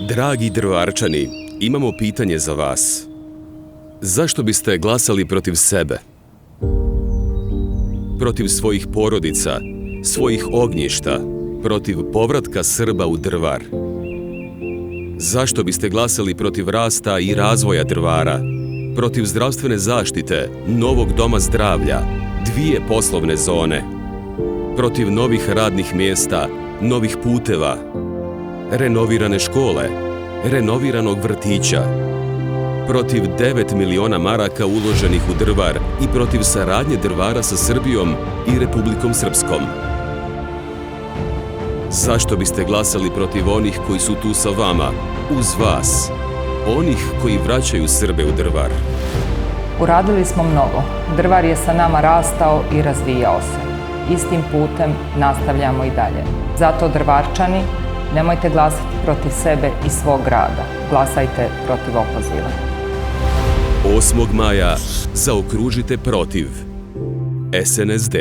Dragi drvarčani, imamo pitanje za vas. Zašto biste glasali protiv sebe? Protiv svojih porodica, svojih ognjišta, protiv povratka Srba u Drvar? Zašto biste glasali protiv rasta i razvoja Drvara? Protiv zdravstvene zaštite, novog doma zdravlja, 2 poslovne zone? Protiv novih radnih mjesta, novih puteva, renovirane škole, renoviranog vrtića, protiv 9 miliona maraka uloženih u Drvar i protiv saradnje Drvara sa Srbijom i Republikom Srpskom? Zašto biste glasali protiv onih koji su tu sa vama, uz vas, onih koji vraćaju Srbe u Drvar? Uradili smo mnogo. Drvar je sa nama rastao i razvijao se. Istim putem nastavljamo i dalje. Zato, Drvarčani, nemojte glasati protiv sebe i svog grada. Glasajte protiv opoziva. 8. maja zaokružite protiv. SNSD.